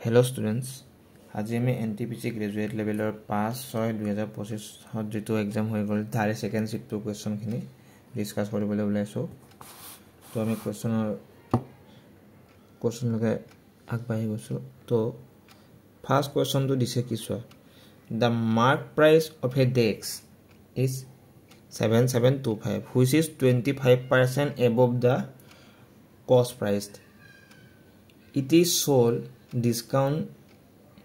Hello students, আজি আমি NTPC graduate level 5/6/2025 হত যেটো एग्जाम হৈ গল তাৰে সেকেন্ড শিফট টু কোৱেশ্চন খিনি ডিসকাস কৰিবলৈ ওলাইছো তো আমি কোৱেশ্চন লগে আগবাঢ়ি গৈছো তো ফাৰ্স্ট কোৱেশ্চন তো দিছে কি চোৱা the mark price of a desk is 7725 which is 25% above the cost price. It is sold discount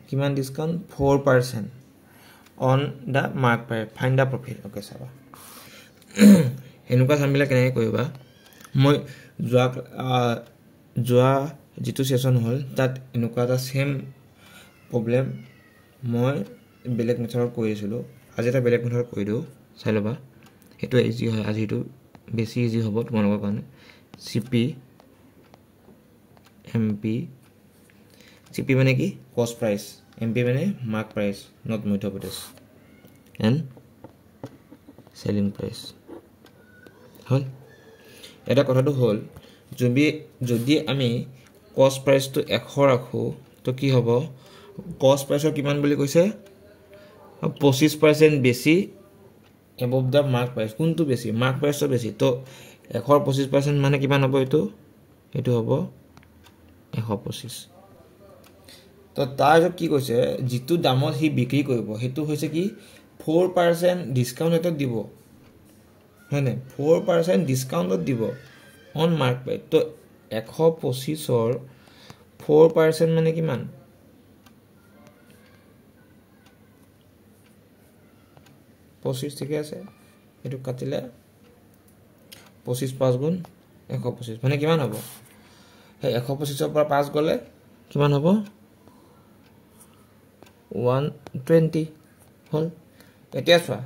kiman discount 4% on the mark price. Find the profit. Okay saba enuka samila kenai koiba moi joa jitu session hol tat enuka ta same problem moi belek method koisilo aji ta belek method koi do sai loba eto easy hoy aji tu besi easy hobo tomorrow karone CP CP মানে কি cost price MP মানে mark price not Madhya Pradesh and selling price হল এটা কথাটো হল যদি আমি cost price তো 100 রাখো তো কি হ'ব cost price কিমান বুলি কৈছে 25% বেছি above the mark price কোনটো বেছি mark price তো বেছি তো 125% মানে কিমান হ'ব এটো হ'ব 125 তো তাৰ কি কৈছে জিতু দামত হি বিক্ৰী কৰিব হেতু হৈছে কি 4% ডিসকাউন্ট এটা দিব হয়নে 4% ডিসকাউন্টত দিব অন মার্ক প্রাইস তো 125 ৰ 4% মানে কিমান 25 ঠিক আছে এটো কাটিলে 25 5 গুণ 125 মানে কিমান হ'ব 125 ৰ পৰা 5 গলে কিমান হ'ব 120 হল এতিয়া চোৱা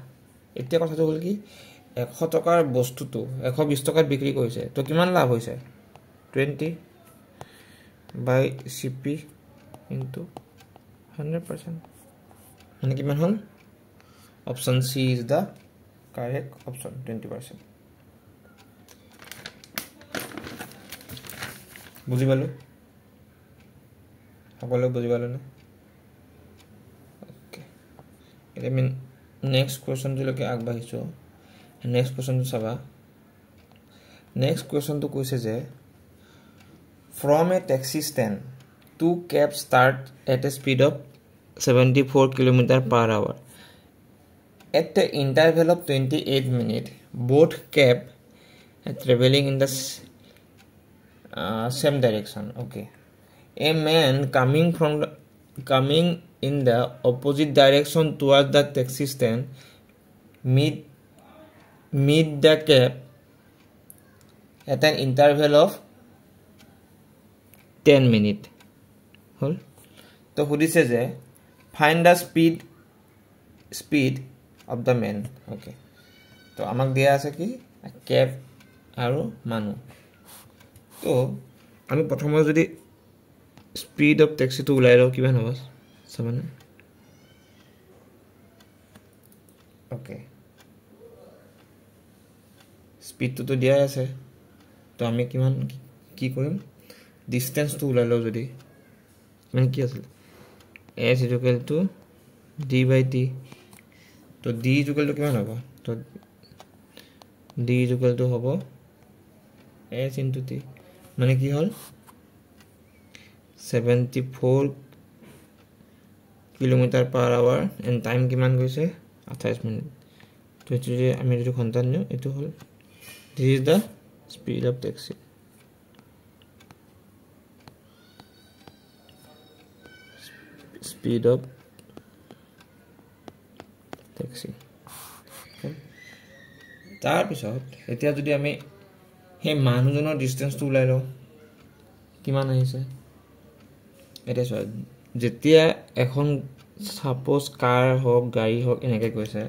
এতিয়া কথাটো হল কি 100 টকাৰ বস্তুটো 120 টকাত বিক্ৰী কৰিছে তো কিমান লাভ হৈছে 20 by CP into 100% মানে কিমান হল option C is the correct option 20% বুজি পালো সকলো বুজি পালো না ওকে এটা মিন নেক্সট কোৱেশ্চন জলৈকে আগবাঢ়িছো নেক্সট কোৱেশ্চন চাবা নেক্সট কোৱেশ্চন তো কৈছে যে from a taxi stand two cabs start at a speed of 74 km/h at the interval of 28 minutes both cab are traveling in the same direction. Okay, a man coming in the opposite direction towards the taxi stand meet the cab at an interval of 10 minutes. Hol to hudise je find the speed of the man. Okay, to amak dia ase ki cab aru manu তো আমি প্ৰথমে যদি speed of taxi তো উলাই লও কিমান হ'ব সমানে ওকে স্পিড তো দিয়া আছে তো আমি কিমান কি কৰিম ডিসটেন্স তো উলাই লও যদি মানে কি আছিল s = d/t তো d = কিমান হ'ব তো d = হ'ব s * t মানে কি হল 74 km/h and time কিমান গৈছে 28 মিনিট তো এটো যে আমি যেটো ঘন্টা নিও এটো হল this is the speed of taxi speed of taxi তাৰ পিছত এতিয়া যদি আমি হে মানুহজনৰ ডিসটেন্স তো উলাই লও কিমান আহিছে এটা চোৱা যেতিয়া এখন সাপোজ কাৰ হক গাড়ী হক এনেকে কৈছে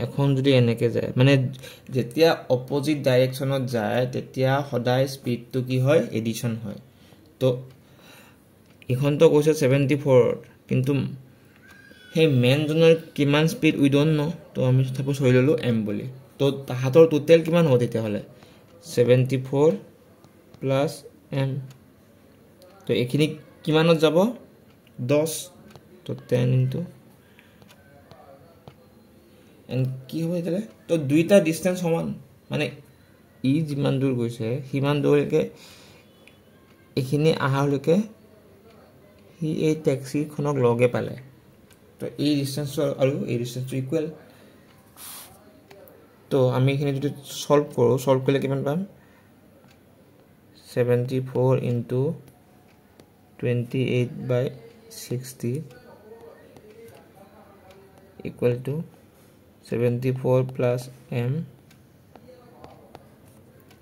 এখন যদি এনেকে যায় মানে যেতিয়া অপোজিট ডাইৰেকশনত যায় তেতিয়া সদায় স্পিড তো কি হয় এডিশন হয় তো এখন তো কৈছে 74 কিন্তু হে মেন জনৰ কিমান স্পিড উই ডোন্ট নো তো আমি সাপোজ হৈ ললো m বুলি তো তাহাতৰ টোটাল কিমান হ'ব তেতিয়া হলে 74 plus m তো এখিনি কিমানত যাব 10 তো 10 ইনটু এন্ড কি হ'ব এটালে তো দুইটা ডিসটেন্স সমান মানে ই যিমান দূৰ গৈছে সিমান দূৰলৈকে এখিনি আহালৈকে হি এই ট্যাক্সিখনক লগে পালে তো এই ডিসটেন্স আৰু এই ডিসটেন্স ইকুৱেল তো আমি এখিনি যদি সলভ কৰিলে কিমান পাম 74 into 28/60 equal to 74 plus m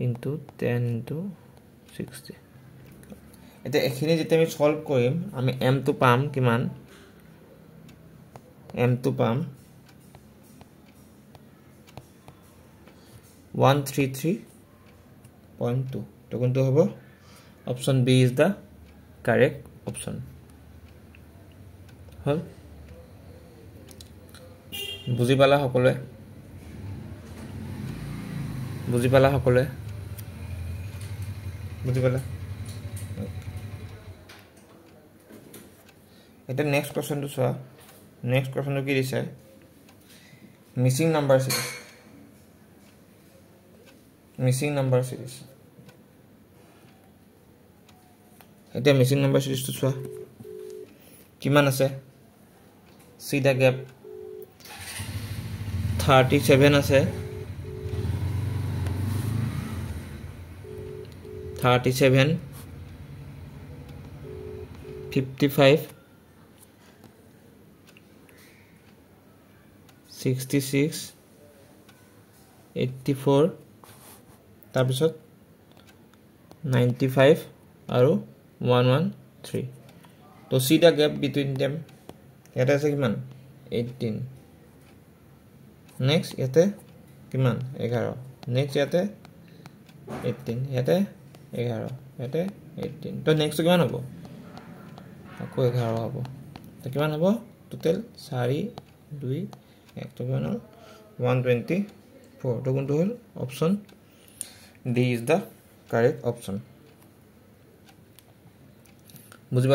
into 10 into 60 এটা এখিনি যেতে আমি সলভ কৰিম আমি m তো পাম কিমান m তো পাম 133.2 তো কোনটো হ'ব option B is the correct option হল বুজি পালা সকলে বুজি পালা এটা নেক্সট কোশ্চেন তো সোয়া নেক্সট কোশ্চেন কি দিছে মিসিং নাম্বার সিরিজ এটা মিসিং নাম্বার সিরিজ তো সোয়া কিমান আছে সি দা গ্যাপ 37 আছে 37 55 66 84 তাৰপিছত 95 আৰু 113 তো সি দা গ্যাপ বিটুইন देम এটা আছে কিমান 18 নেক্সট ইয়াতে কিমান 11 নেক্সট ইয়াতে 18 ইয়াতে 11 ইয়াতে 18 তো নেক্সট কিমান হ'ব আকৌ 11 হ'ব তো কিমান হ'ব টোটাল 4 2 1 তো কিমান হ'ল 124 তো কোনটো হ'ল option D is the correct option বুজি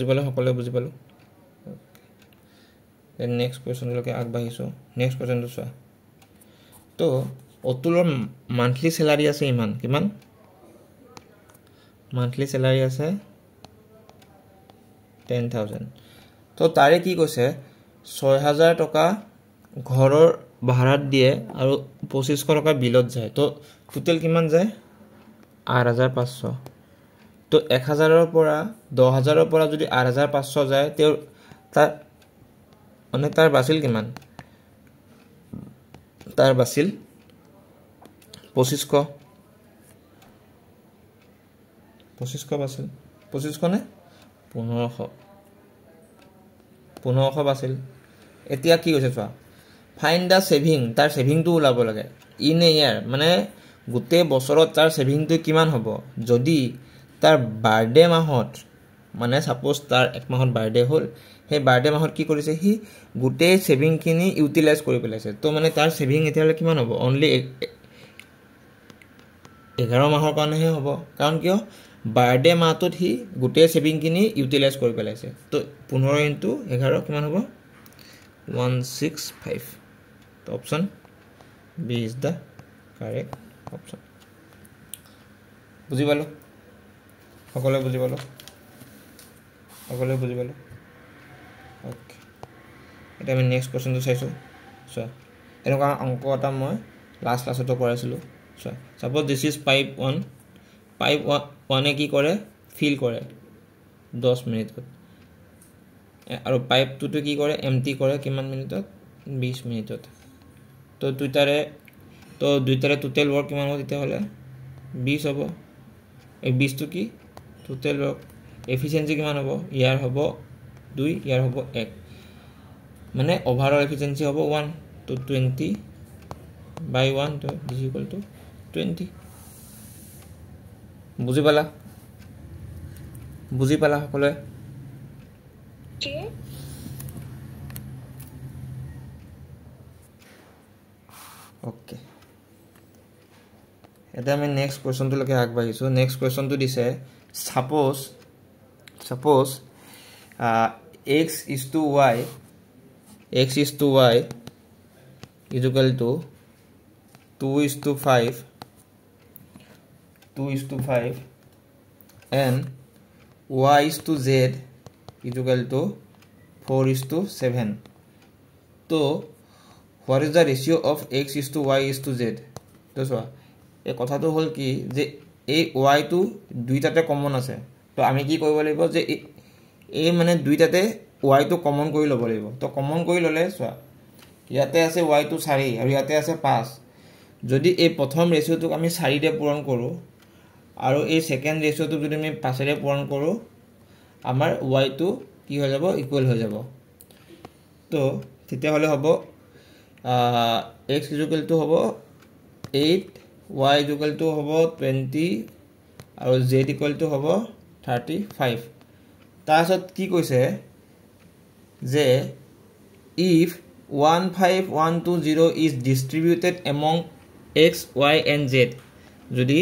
পালো সকলে বুজি পালো দেন নেক্সট কোশ্চেন লকে আগবাঢ়িছো নেক্সট কোশ্চেন তো চোৱা তো অতুলৰ মান্থলি স্যালাৰি আছে ইমান কিমান মান্থলি স্যালাৰি আছে 10000 তো তাৰে কি কৈছে 6000 টকা ঘৰৰ ভাড়াত দিয়ে আৰু 2500 টকা বিলত যায় তো টোটাল কিমান যায় 8500 তো 1000 ৰ পৰা 10000 ৰ পৰা যদি 8500 যায় তে তাৰ মানে তাৰ বাছিল কিমান তাৰ বাছিল 2500 বাছিল 2500 নে 1500 বাছিল এতিয়া কি হৈছে চোৱা ফাইন্ড দা সেভিং তাৰ সেভিংটো ওলাব লাগে ইন এ ইয়াৰ মানে গুটে বছৰত তাৰ সেভিংটো কিমান হ'ব যদি তাৰ বাৰ্থডে মাহত মানে সাপোজ তাৰ এক মাহত বাৰ্থডে হ'ল হে বাৰ্থডে মাহত কি কৰিছে হি গুটে সেভিং কিনি ইউটিলাইজ কৰি পেলাইছে তো মানে তাৰ সেভিং এতিয়ালে কিমান হ'ব অনলি 11 মাহৰ কাৰণেহে হ'ব কাৰণ কিয় বাৰ্থডে মাহটোত হি গুটে সেভিং কিনি ইউটিলাইজ কৰি পেলাইছে তো 15 ইনটু 11 কিমান হ'ব 165 তো option B is the correct option বুজি পালো সকলে বুজি পালো ওকে এটা আমি নেক্সট কোশ্চেন তো চাইছো সো এনেকুৱা অংক এটা মই লাষ্ট ক্লাছতো কৰাইছিলো so suppose this is pipe 1 এ কি কৰে ফিল কৰে 10 মিনিটত আৰু পাইপ 2 টো কি কৰে এমটি কৰে কিমান মিনিটত 20 মিনিটত তো দুইটাৰে টোটাল ওয়ার্ক কিমান হ'ব তেতিয়া হলে 20 হ'ব এই 20 টো কি টোটাল ওয়ার্ক এফিশিয়েন্সি কিমান হ'ব ইয়াৰ হ'ব 2 ইয়াৰ হ'ব 1 মানে ওভারঅল এফিশিয়েন্সি হ'ব 1 তো 20 by 1 তো is equal to 20 বুজি পালা সকলে ওকে এটা আমি নেক্সট কোৱেশ্যনটোলৈকে আগবাঢ়িছোঁ নেক্সট কোৱেশ্যনটো দিছে suppose x is to y is equal to 2:5 and y is to z is equal to 4:7 so what is the ratio of x is to y is to z তো চোৱা এই কথাটো হ'ল কি যে এই y টো দুইটাতে কমন আছে তো আমি কি কৰিব লাগিব যে এই মানে দুইটাতে y টো কমন কৰি ল'ব লাগিব তো কমন কৰি ল'লে চোৱা ইয়াতে আছে y টো 4 আৰু ইয়াতে আছে 5 যদি এই প্ৰথম ৰেশিওটোক আমি 4 ৰে পূৰণ কৰো আৰু এই সেকেন্ড ৰেশিওটোক যদি আমি 5 ৰে পূৰণ কৰো আমাৰ y টো কি হৈ যাব ইকুৱেল হৈ যাব তো তেতিয়া হলে হ'ব x ইকুৱেল টু হ'ব 8 y ইকুৱেল টু হ'ব 20 আৰু z ইকুৱেল টু হ'ব 35 তাৰছত কি কৈছে যে if 15120 is distributed among x y and z যদি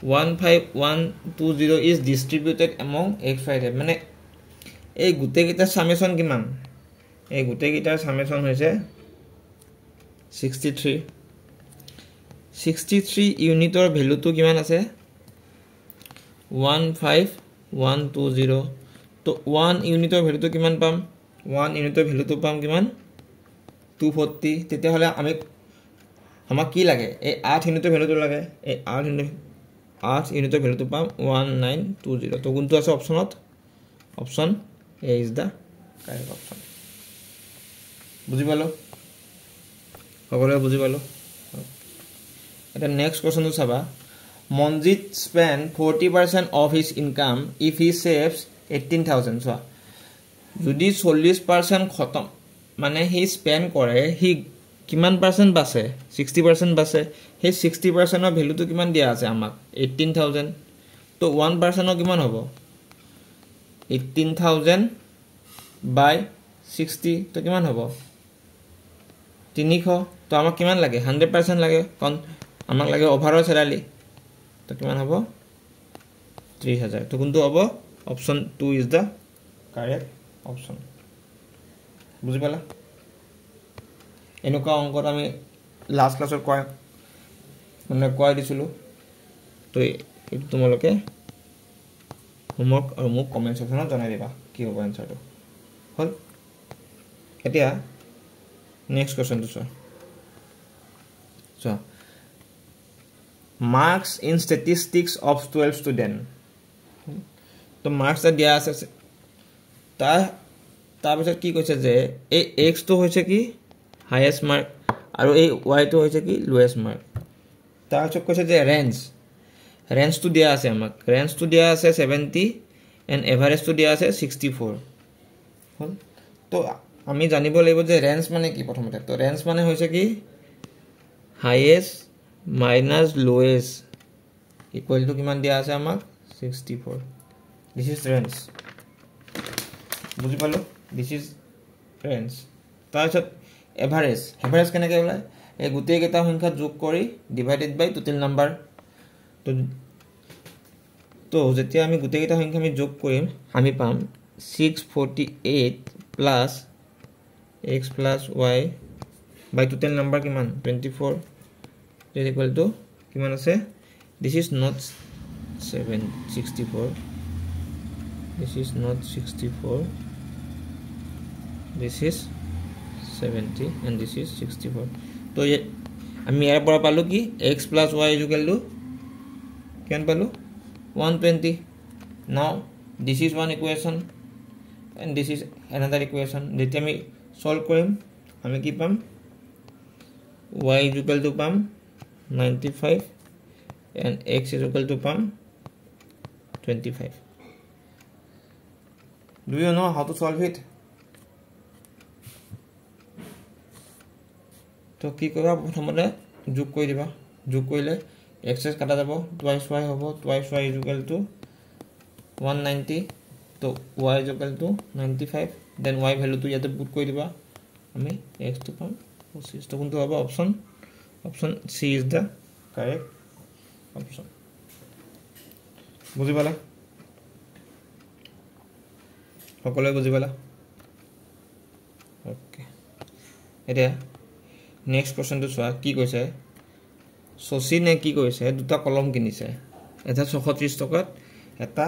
15120 is distributed among x y z মানে এই গুটেকিটাৰ সামেশন কিমান এই গুটেকিটাৰ সামেশন হৈছে 63 ইউনিটৰ ভ্যালুটো কিমান আছে 15120 তো 1 ইউনিটৰ ভ্যালুটো কিমান পাম 1 ইউনিটৰ ভ্যালুটো পাম কিমান 240 তেতিয়া হলে আমাক কি লাগে এই 8 ইউনিটৰ ভ্যালুটো লাগে এই 8 ইউনিটৰ ভ্যালুটো পাম 1920 তো কোনটো আছে অপচনত option A is the correct option বুজি পালো সকলোৱে বুজি পালো এটা নেক্সট কোৱেশ্যনটো চাবা Monjit spend 40% of his income if he saves 18000 so যদি 40% খতম মানে হি স্পেন্ড কৰে হি কিমান পার্সেন্ট বাছে 60% বাছে হে 60% অফ ভ্যালুটো কিমান দিয়া আছে আমাক 18000 তো 1% কিমান হ'ব 18000 by 60 তো কিমান হ'ব 300 তো আমাক কিমান লাগে 100% লাগে কোন আমাক লাগে ওভারঅল স্যালারি তো কিমান হ'ব 3000 তো কোনটো হ'ব option 2 is the correct option বুজি পালা এনেকুৱা অংকত আমি লাস্ট ক্লাসত কয় দিছিলো তো এই তোমালোকে হোমৱৰ্ক আৰু মোক কমেন্ট সেকশনত জনাই দিবা কি হ'ব আনসাৰটো হল এতিয়া নেক্সট কোৱেশ্যনটো চোৱা marks in statistics of 12 student তো marks দিয়া আছে তাৰ পিছত কি কৈছে যে এই x তো হৈছে কি highest mark আৰু এই y তো হৈছে কি lowest mark তাৰ পিছত কৈছে যে range তো দিয়া আছে আমাক range তো দিয়া আছে 70 and average তো দিয়া আছে 64 হল তো আমি জানিব লাগিব যে range মানে কি প্ৰথমতে তো range মানে হৈছে কি highest minus lowest equal to কিমান দিয়া আছে আমাক 64 this is range বুজি পালো this is range তাৰপিছত এভাৰেজ কেনেকৈ ওলায় এই গোটেই কেইটা সংখ্যা যোগ কৰি ডিভাইডেড বাই টোটাল নাম্বাৰ তো যেতিয়া আমি গোটেই কেইটা সংখ্যা আমি যোগ কৰিম আমি পাম 648 plus x plus y by total number কিমান 24 is equal to কিমান আছে this is not 764 this is not 64 this is 70 and this is 64 तो ये আমি ইয়াৰ পৰা পালো কি x plus y is equal to কিমান পালো 120 now this is one equation and this is another equation যেতিয়া আমি সলভ কৰিম আমি কি পাম y is equal to পাম 95 and x is equal to পাম 25 do you know how to solve it তো কি কৰিবা প্ৰথমতে যোগ কৰি দিবা যোগ কৰিলে x কাটা যাব twice y হ'ব twice y is equal to 190 তো y is equal to 95 then y value to ইয়াতে পুট কৰি দিবা আমি x to পাম 25 তো কোনটো হ'ব option C is the correct option বুজি পালা সকলোৱে বুজি পালা ওকে এতিয়া নেক্সট কোৱেশ্চনটো চোৱা কি কৈছে শশীনে কি কৈছে দুটা কলম কিনিছে এটা 630 টকাত এটা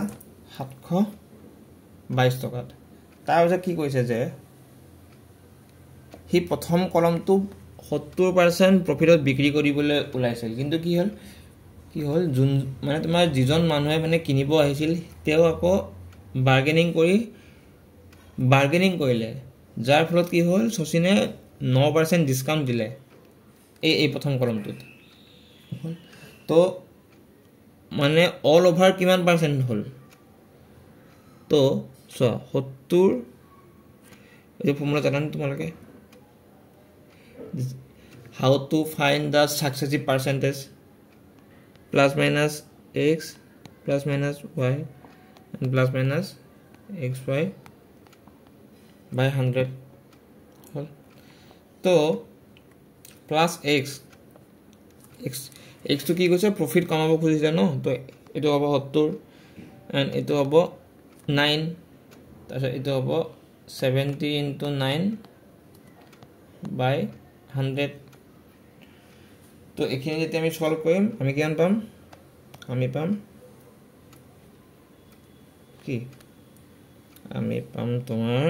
722 টকাত তাৰপিছত কি কৈছে যে হি প্ৰথম কলমটো 70% প্ৰফিটত বিক্ৰী কৰিবলৈ ওলাইছিল কিন্তু কি হ'ল যোন মানে তোমাৰ যিজন মানুহে মানে কিনিব আহিছিল তেওঁ আকৌ বাৰ্গেনিং কৰিলে যাৰ ফলত কি হ'ল শশীনে 9% ডিসকাউন্ট দিলে এই প্ৰথম কলমটোত তো মানে অল ওভাৰ কিমান পাৰ্সেন্ট হ'ল তো চোৱা 70 এই ফৰ্মুলা জানানে তোমালোকে how to find the successive percentage plus minus x plus minus y and plus minus xy by 100 तो plus x to কি কৈছে প্ৰফিট কমাব খুজিছে ন তো এটো হ'ব 70 and এটো হ'ব 9 তাৰপিছত এটো হ'ব 70 into 9 by 100 তো এখানে যদি আমি সলভ কৰিম আমি কিমান পাম আমি পাম কি আমি পাম তোমাৰ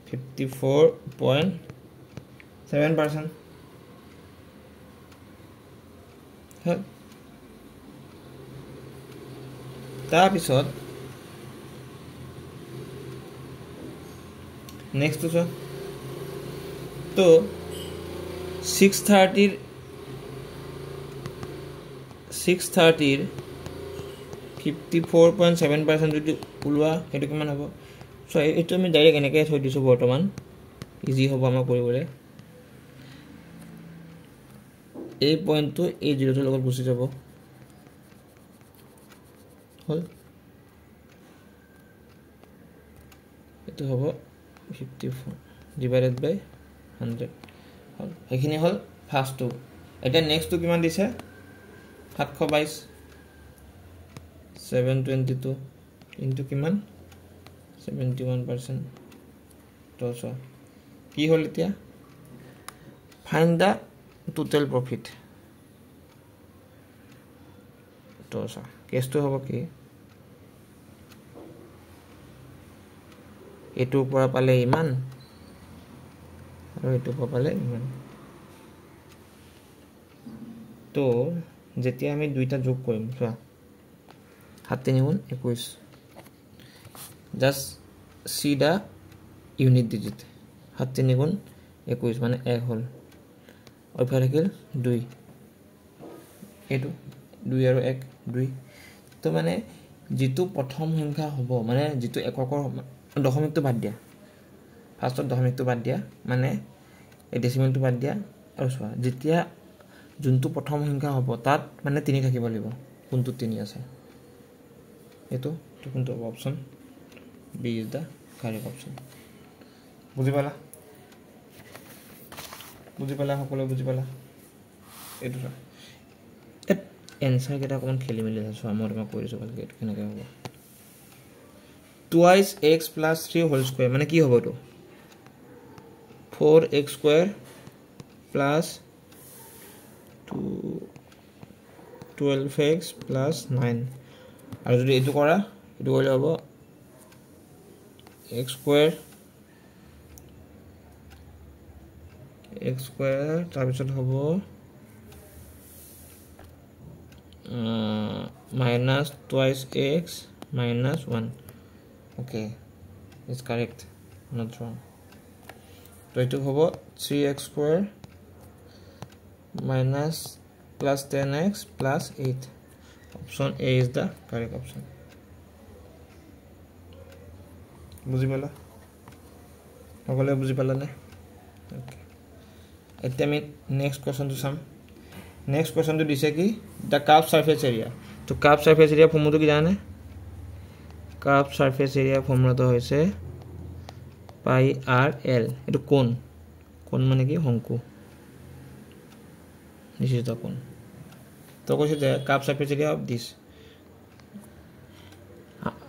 54.7% হল তাৰপিছত নেক্সট তো 630 ৰ 54.7% যদি ওলোৱা এটো কিমান হ'ব সো এটো আমি ডাইৰেক্ট এনেকৈ থৈ দিছো বৰ্তমান ইজি হ'ব আমাৰ কৰিবলৈ এই পইণ্টটো এই জিৰোটোৰ লগত গুচি যাব হল এটো হ'ব 54 ডিভাইডেড বাই 100 হল এখিনি হল ফার্স্ট টু এটা নেক্সট টু কিমান দিছে 722 722 ইনটু কিমান 71% তো সো কি হল এতিয়া ফাইন্ড দা total profit তো সো কেসটো হ'ব কি এটো পৰা পালে ইমান আৰু এটো পৰা পালে ইমান তো যেতিয়া আমি দুইটা যোগ কৰিম চোৱা 7 3 গুণ 21 জাস্ট সি দা ইউনিট ডিজিট 7 3 গুণ 21 মানে 1 হল অফাৰ থাকিল 2 এটো 2 আৰু 1 2 তো মানে যেটো প্ৰথম সংখ্যা হ'ব মানে যেটো এককৰ দশমিকটো বাদ দিয়া ফাৰ্স্টত দশমিকটো বাদ দিয়া মানে এই ডেসিমেলটো বাদ দিয়া আৰু চোৱা যেতিয়া যোনটো প্ৰথম সংখ্যা হ'ব তাত মানে 3 থাকিব লাগিব কোনটো 3 আছে এটো তো কোনটো option B is the correct option বুজি পালা সকলো বুজি পালা এটো এনসার কেটা কোন খেলি মেলি আছে মই তোমাক কৈ দিছো ভালকে এটো কেনেকৈ হ'ব twice x plus 3 whole square মানে কি হ'ব তো 4x square plus 12x plus 9 আৰু যদি এটো কৰা এটো কৰিলে হ'ব x square তাৰপিছত হ'ব minus twice x minus 1 okay it's correct not wrong so it will be 3x square minus plus 10x plus 8 option A is the correct option বুজি পালা সকলে বুজি পালা নে okay এতিয়া আমি নেক্সট কোৱেশ্চনটো চাম নেক্সট কোৱেশ্চনটো দিছে কি the curved surface area তো curved surface area ফৰ্মুলাটো কি জানে curved surface area ফৰ্মুলাটো হৈছে পাই r l এটো কোণ মানে কি শংকু this is the কোণ তো কৈছে যে curve surface area of this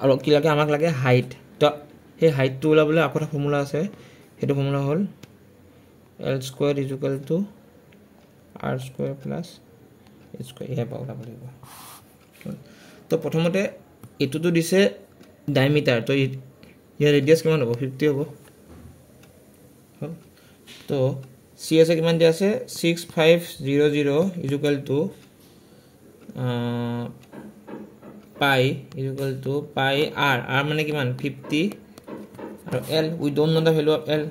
আৰু কি লাগে আমাক লাগে হাইট তো সেই হাইটটো ওলাবলৈ আকৌ এটা ফৰ্মুলা আছে সেইটো ফৰ্মুলা হ'ল L square is equal to R square plus H square ইয়া পাওলা লাগিব তো প্ৰথমতে এটোটো দিছে ডায়ামিটাৰ তো ইয়াৰ ৰেডিয়াস কিমান হ'ব 50 হ'ব তো সি আছে কিমান দিয়া আছে 6500 is equal to pi is equal to pi r মানে কিমান 50 আৰু l we don't know the value of l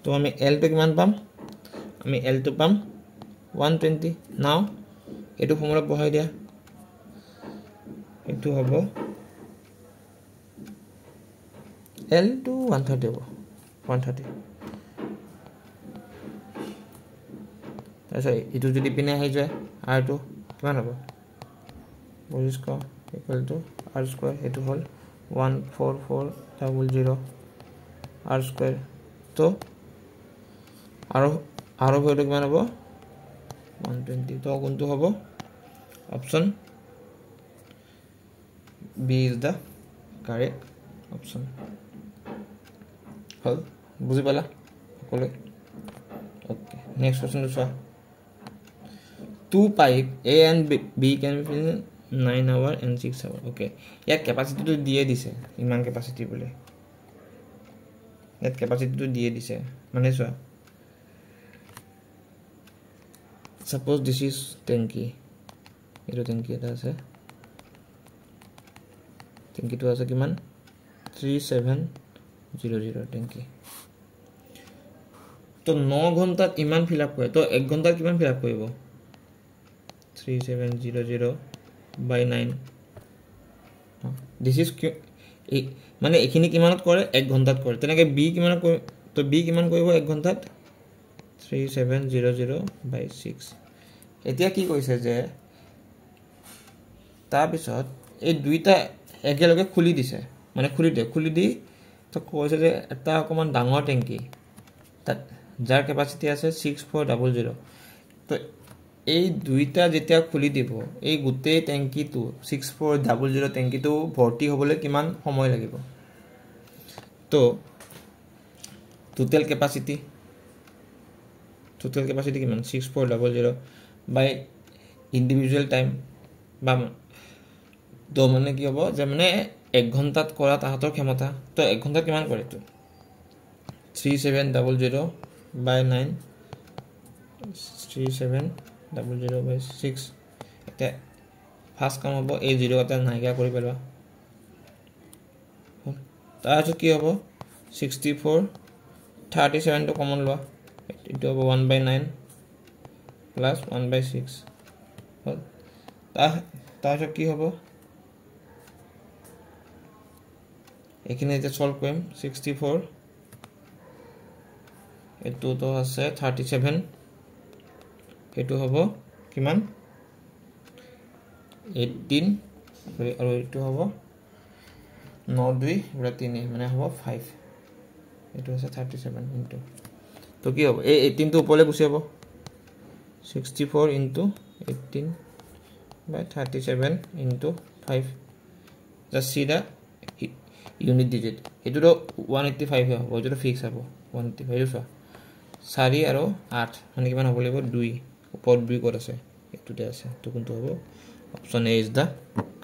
তো আমি l to কিমান পাম আমি l to পাম 120 নাও এটো ফৰ্মুলা বহাই দিয়া এটো হ'ব l to 130 হ'ব 130 তাৰপিছত এটো যদি পিনে আহি যায় r to কিমান হ'ব বল square equal to r square এটো হ'ল 14400 r স্কয়াৰ তো আৰু ভেলু কিমান হ'ব 120 তো কোনটো হ'ব option B is the correct option হল বুজি পালা সকলোৱে okay next question to চোৱা two pipe A and B can be 9 hour and 6 hour okay year capacity to দিয়ে দিছে ইমান capacity বলে ইয়াৰ capacity to দিয়ে দিছে মানে চোৱা suppose this is tanky এটো tanky এটা আছে tanky to আছে কিমান 3700 tanky তো 9 ঘন্টাত ইমান ফিল আপ কৰে তো 1 ঘন্টাত কিমান ফিল আপ কৰিব 3700 by 9 this is মানে এখিনি কিমানত কৰে 1 ঘন্টাত কৰে তেনেকে B কিমানত কৰে তো B কিমান কৰিব 1 ঘন্টাত 3700 by 6 এতিয়া কি কৈছে যে তাৰ পিছত এই দুইটা একেলগে খুলি দিছে মানে খুলি দি তো কৈছে যে এটা অকমান ডাঙৰ ট্যাঙ্কি তাত যাৰ ক্যাপাসিটি আছে 6400 তো এই দুইটা যেতিয়া খুলি দিব এই গুটেই ট্যাঙ্কিটো 6400 ট্যাঙ্কিটো ভৰ্তি হ'বলৈ কিমান সময় লাগিব তো টোটাল ক্যাপাসিটি কিমান 6400 by individual time বা তো মানে কি হ'ব যে মানে 1 ঘন্টাত কৰা তাহাতৰ ক্ষমতা তো 1 ঘন্টাত কিমান কৰে তো 3700 by 9 3700 by 6 এটা ফাৰ্স্ট কাম হ'ব এই 0 এটা নাইকিয়া কৰি পেলোৱা তাৰপিছত কি হ'ব 64 37 টো কমন লোৱা এটো হ'ব 1 by 9 plus 1 by 6 তাৰপিছত কি হ'ব এখানে এটা সলভ কৰিম 64 এটো তো আছে 37 এটো হ'ব কিমান 18 আৰু এটো হ'ব 9 2 আৰু 3 মানে হ'ব 5 এটো আছে 37 ইনটু তো কি হ'ব এই 18 টো ওপৰলে গুছি যাব 64 into 18 by 37 into 5 just see the unit digit এটো তো 185 হ'ব এটো ফিক্স হ'ব 185 চোৱা 4 আৰু 8 মানে কিমান হ'ব লাগিব 2 ওপৰত 2 ক'ত আছে এটোতে আছে তো কোনটো হ'ব option A is the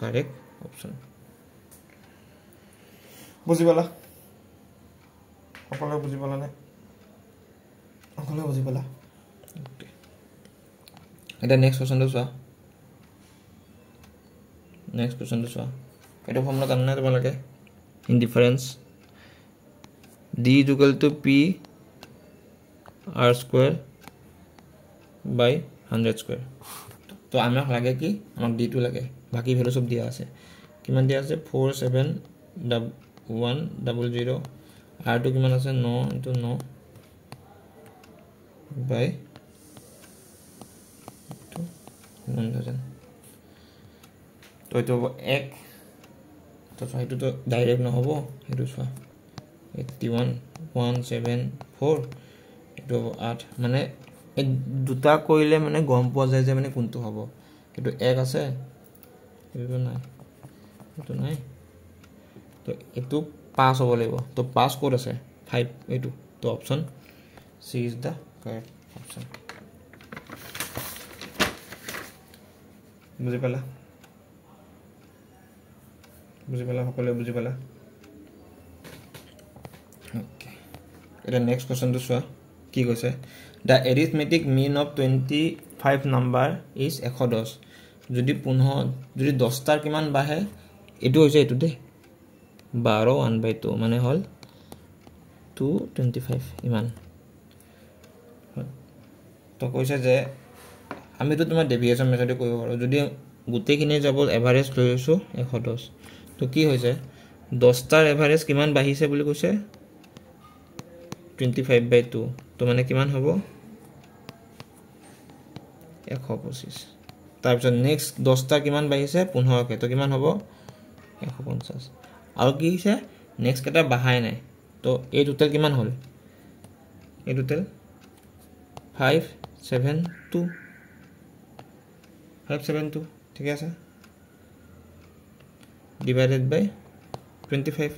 correct option বুজি পালা সকলোৱে বুজি পালা নে সকলোৱে বুজি পালা ওকে এটা নেক্সট কোৱেশ্চন চোৱা এটা ফৰ্মুলা জানা তোমালোকে indifference d is equal to p r square by 100 square তো আমাক লাগে কি আমাক d টো লাগে বাকি ভ্যালু সব দিয়া আছে কিমান দিয়া আছে 47100 r টো কিমান আছে 9 into 9 by 1000 তো এটো 1 তো সেইটো তো ডাইরেক্ট নহব হেতু চোৱা 81174 এটো 8 মানে এই দুটা কৰিলে মানে গম পোৱা যায় যে মানে কোনটো হ'ব এইটো 1 আছে এইটো নাই তো এইটো 5 হ'ব লাগিব তো 5 ক'ত আছে 5 এইটো তো option C is the correct option বুজি পালা সকলোৱে বুজি পালা ওকে এটা নেক্সট কোৱেশ্চনটো চোৱা কি কৈছে the arithmetic mean of 25 number is 110 যদি 10টাৰ কিমান বাঢ়ে এইটো হৈছে এইটো দে 12 1/2 মানে হল 225 ইমান তো কৈছে যে আমিতো তোমাৰ ডেভিয়েশন মেথডে কৰিব পাৰো যদি গোটেইখিনি যাব এভাৰেজ লৈ লৈছো 110 তো কি হৈছে 10টাৰ এভাৰেজ কিমান বাঢ়িছে বুলি কৈছে 25/2 তো মানে কিমান হ'ব 125 তাৰ পিছত নেক্সট 10টা কিমান বাঢ়িছে 15 কে তো কিমান হ'ব 150 আৰু কি হৈছে নেক্সট কেটা বাঢ়াই নাই তো এই টোটাল কিমান হ'ল এই টোটাল 572 ঠিক আছে ডিভাইডেড বাই 25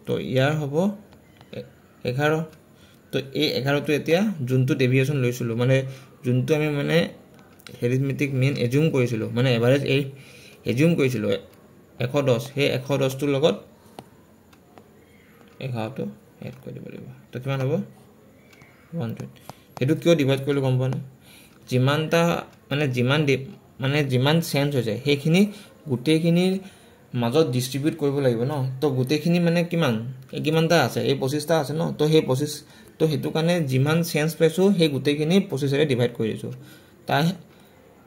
তো ইয়াৰ হ'ব 11 তো এই 11 টো এতিয়া যোনটো ডেভিয়েশন লৈছিলো মানে যোনটো আমি মানে এৰিথমেটিক মিন এজিউম কৰিছিলো মানে এভাৰেজ এই এজিউম কৰিছিলো 110 সেই 110 টোৰ লগত 11 টো এড কৰি দিব লাগিব তো কিমান হ'ব 120 হেতু কিয় ডিভাইড কৰিলো গম পোৱা নাই যিমানটা মানে যিমান চেঞ্জ হৈছে সেইখিনি গোটেইখিনিৰ মাজত ডিস্ট্ৰিবিউট কৰিব লাগিব ন তো গোটেইখিনি মানে কিমানটা আছে এই 25টা আছে ন তো সেই 25 তো হেতু কাৰণে যিমান চেঞ্জ পাইছো সেই গোটেইখিনি 25 ৰে ডিভাইড কৰি দিছো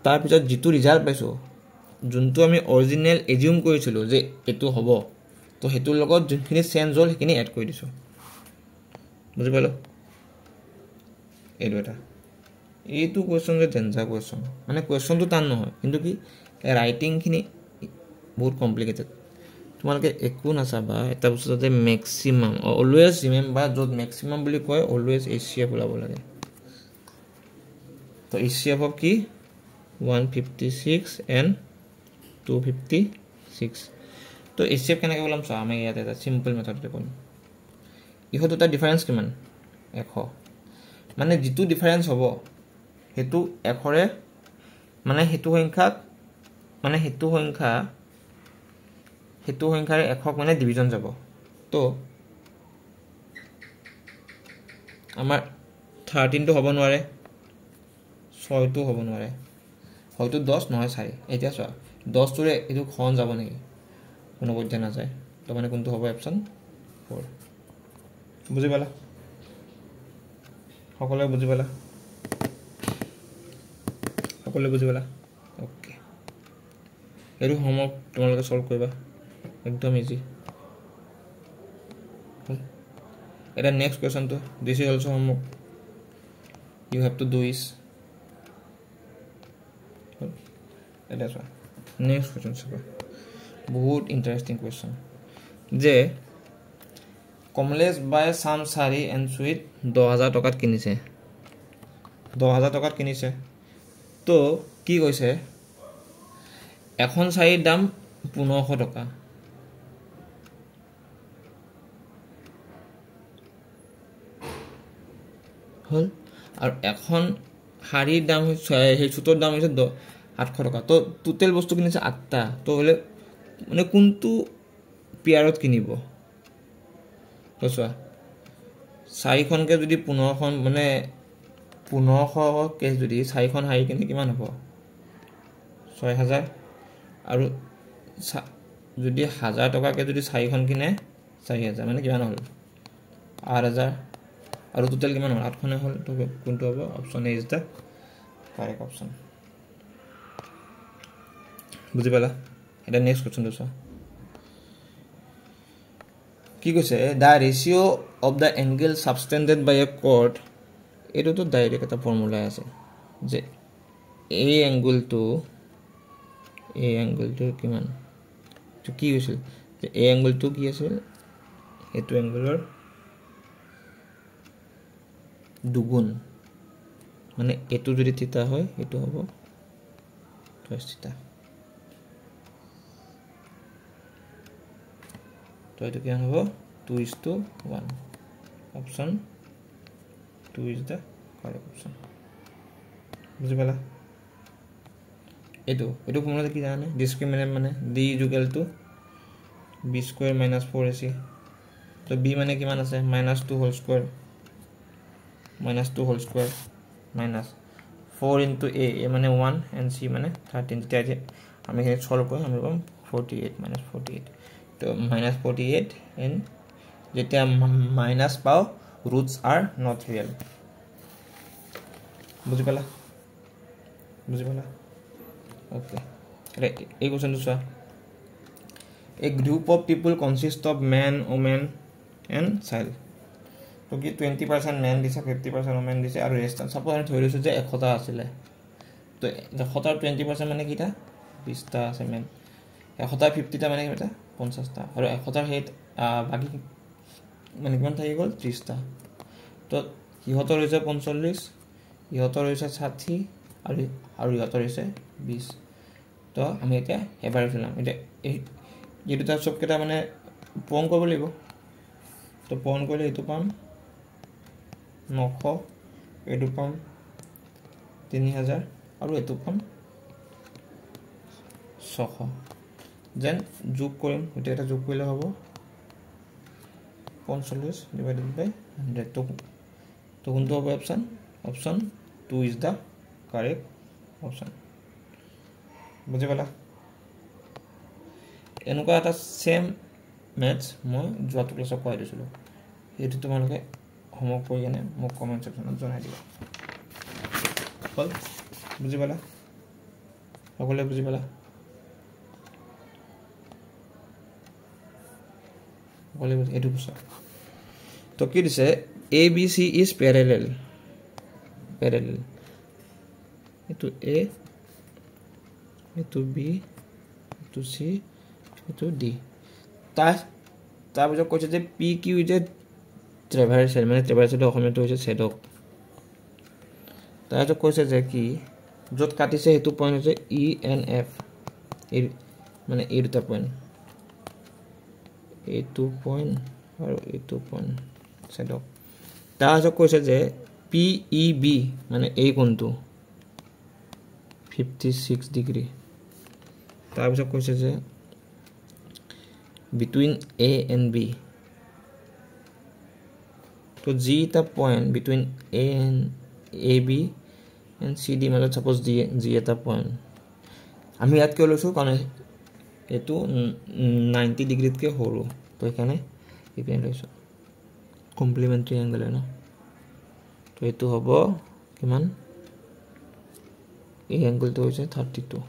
তাৰ পিছত যেটো ৰিজাল্ট পাইছো যোনটো আমি অৰিজিনাল এজিউম কৰিছিলো যে এটো হ'ব তো হেতুৰ লগত যোনখিনি চেঞ্জ হ'ল সেইখিনি এড কৰি দিছো বুজি পালো এইটো কোৱেশ্চন যে ডেঞ্জাৰ কোৱেশ্চন মানে কোৱেশ্চনটো টান নহয় কিন্তু কি ৰাইটিং খিনি বহুত কমপ্লিকেটেড তোমালোকে একো নাচাবা এটা বস্তুতে ম্যাক্সিমাম অলৱেজ ৰিমেম্বাৰ যত ম্যাক্সিমাম বুলি কয় অলৱেজ HCF ওলাব লাগে তো HCF অফ কি 156 and 256 তো HCF কেনেকৈ ওলাম চা আমি ইয়াতে এটা সিম্পল মেথডতে কৰিম ইহত দুটা ডিফাৰেন্স কিমান 100 মানে যেটো ডিফাৰেন্স হ'ব হেতু 100 ৰে মানে হেতু সংখ্যাৰ 100 মানে ডিভিজন যাব তো আমাৰ 13 টো হ'ব নোৱাৰে 6 টো হ'ব নোৱাৰে হয়তো 10 নহয় 4 এতিয়া চোৱা 10 টোৰে এটো খন যাব নেকি কোনো পধ্যে না যায় তো মানে কোনটো হ'ব অপচন 4 বুজি পালা সকলোৱে বুজি পালা ওকে এটো হোমৱৰ্ক তোমালোকে সলভ কৰিবা একদম ইজি এটা নেক্সট কোৱেশ্চন তো this is also homework you have to do is এটা চোৱা নেক্সট কোৱেশ্চন চাবা বহুত ইন্টাৰেষ্টিং কোৱেশ্চন যে কমলেশ বাই সাম সাৰি এণ্ড সুইট 10000 টকাত কিনিছে তো কি কৈছে এখন শাৰীৰ দাম 1500 টকা হল আৰু এখন শাৰীৰ দাম সেই সুতৰ দাম হৈছে 800 টকা তো টোটাল বস্তু কিনিছে 8টা তো হলে মানে কোনটো পেয়াৰত কিনিব তো চোৱা 4খনকে যদি 15খন মানে 1500 কে যদি 4খন শাৰী কিনে কিমান হ'ব 6000 আৰু যদি 1000 টকাকে যদি 4খন কিনে 4000 মানে কিমান হ'ল 8000 আৰু টোটাল কিমান হ'ল 8খনে হ'ল তো কোনটো হ'ব option A is the correct option বুজি পালা এটা নেক্সট কোৱেশ্চন চোৱা কি কৈছে the ratio of the angle subtended by a chord এটো তো ডাইৰেক্ট এটা ফৰ্মুলা আছে যে এই এংগলটো কিমান তো কি হৈছিল যে এই এংগলটো কি আছিল এটো এংগলৰ দুগুণ মানে এইটো যদি থিটা হয় এইটো হ'ব twice থিটা তো এইটো কিমান হ'ব 2:1 option 2 is the correct option বুজি পালা এইটো ফৰ্মুলা কি জানে ডিসক্ৰিমিনেন্ট মানে d = b² - 4ac তো b মানে কিমান আছে -2 whole square minus 4 into a মানে 1 and c মানে 13 তেতিয়া আমি এখানে সলভ করি আমি পাম 48 - 48 তো -48 and যেতিয়া মাইনাস পাও roots are not real বুঝি পালা okay এই কোশ্চেনটো চোৱা a group of people consists of men women and child তো কি 20% men দিছে 50% women দিছে আৰু ৰেষ্ট সাপোজ আমি ধৰি লৈছো যে 100টা আছিল তো 100টাৰ 20% মানে কিটা 20টা আছে men 100টাৰ 50টা মানে কিটা 50টা আৰু 100টাৰ হেত বাকি মানে কিমান থাকি গল 30টা তো ইহতৰ হৈছে 45 ইহতৰ হৈছে 60 আৰু ইহতৰ হৈছে 20 তো আমি এটা এবাৰ ফিলাম এটা এই দুটা সব কেটা মানে পূৰণ কৰিব লাগিব তো পূৰণ কৰিলে এইটো পাম 900 এইটো পাম 3000 আৰু এইটো পাম 600 দেন যোগ কৰিম এটা যোগ কৰিলে হ'ব 45 divided by 100 তো কোনটো হ'ব option 2 is the correct option বুজি পালা এনেকুৱা এটা সেম ম্যাথছ মই যোৱাটো ক্লাছত পঢ়াই দিছিলো এইটো তোমালোকে হোমৱৰ্ক কৰি কেনে মোক কমেন্ট সেকশনত জনাই দিবা হল বুজি পালা সকলোৱে বুজি পালা সকলোৱে এইটো বুজা তো কি দিছে ABC is parallel এটো A এটো B এটো C এটো D তাৰ পিছত কৈছে যে PQ is a traversal মানে traversal অসমীয়াটো হৈছে ছেদক তাৰপিছত কৈছে যে কি যত কাটিছে হেতু পয়েন্ট হৈছে E and F মানে এই দুটা পয়েন্ট এইটো পয়েন্ট আৰু এইটো পয়েন্ট ছেদক তাৰপিছত কৈছে যে PEB মানে এই কোণটো 56 ডিগ্ৰী তাৰপিছত কৈছে যে between A and B তো G টা point between A and AB and CD মানে suppose G এটা পয়েন্ট আমি ইয়াত কিয় লৈছো কাৰণ এটো 90 ডিগ্ৰীতকে সৰু তো এখানে ইপিনে লৈছো কমপ্লিমেন্টাৰী এংগল ন তো এটো হ'ব কিমান এই এংগলটো হৈছে 32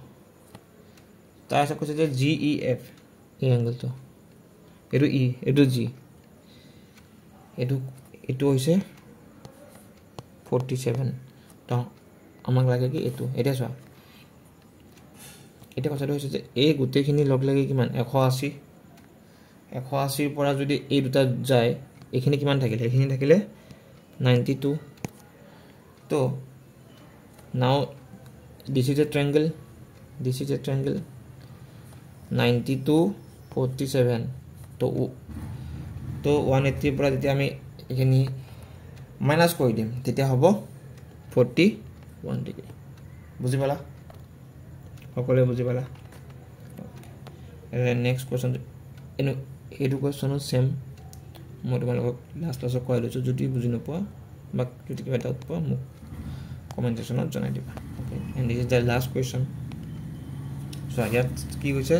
তাৰপিছত কৈছে যে GEF এই এংগলটো এটো E এটো G এটো হৈছে 47 তো আমাক লাগে কি এটো এটা চোৱা এটা কথাটো হৈছে যে এই গোটেইখিনি লগ লাগি কিমান 180 180 পৰা যদি এই দুটা যায় এখিনি কিমান থাকিলে এখিনি থাকিলে 92 তো now this is a triangle 92 47 তো 180 পৰা যদি আমি এখিনি মাইনাস কৰি দিম তেতিয়া হ'ব 41 ডিগ্ৰী বুজি পালা সকলে বুজি পালা নেক্সট কোশ্চেন এইটো কোশ্চেনো সেম মই তোমালোকক লাষ্ট ক্লাছত কৈ লৈছো যদি বুজি নোপোৱা বা যদি কিবা ডাউট পোৱা মোক কমেন্ট সেকশনত জনাই দিবা okay and this is the last question so ইয়াত কি হৈছে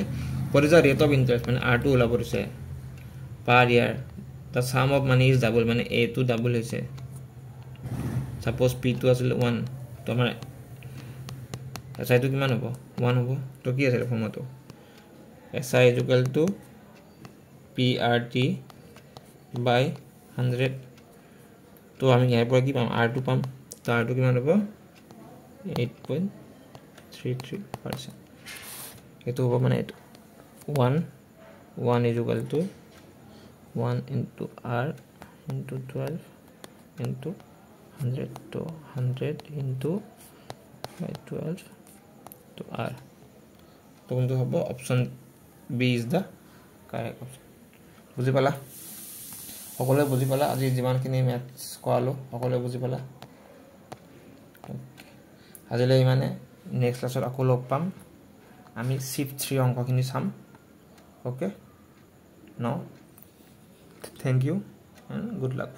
what is the rate of interest মানে r2 ওলাব দিছে per year the sum of money is double মানে a to double হৈছে suppose p2 আছিল 1 তো আমাৰ SI to কিমান হ'ব 1 হ'ব তো কি আছে ফৰ্মটো SI is equal to PRT by 100 তো আমি ইয়াৰ পৰা কি পাম r2 পাম তো r2 কিমান হ'ব 8.33% এটো হ'ব মানে 1 is equal to 1 into r into 12 into 100 to 100 into by 12 to r to কোনটো হ'ব option B is the correct option বুজি পালা সকলোৱে বুজি পালা আজি যিমানখিনি ম্যাথছ কৰালো সকলোৱে বুজি পালা আজিলৈ মানে নেক্সট ক্লাছত আকৌ লগ পাম আমি শিফট 3 অংকখিনি চাম okay now thank you and good luck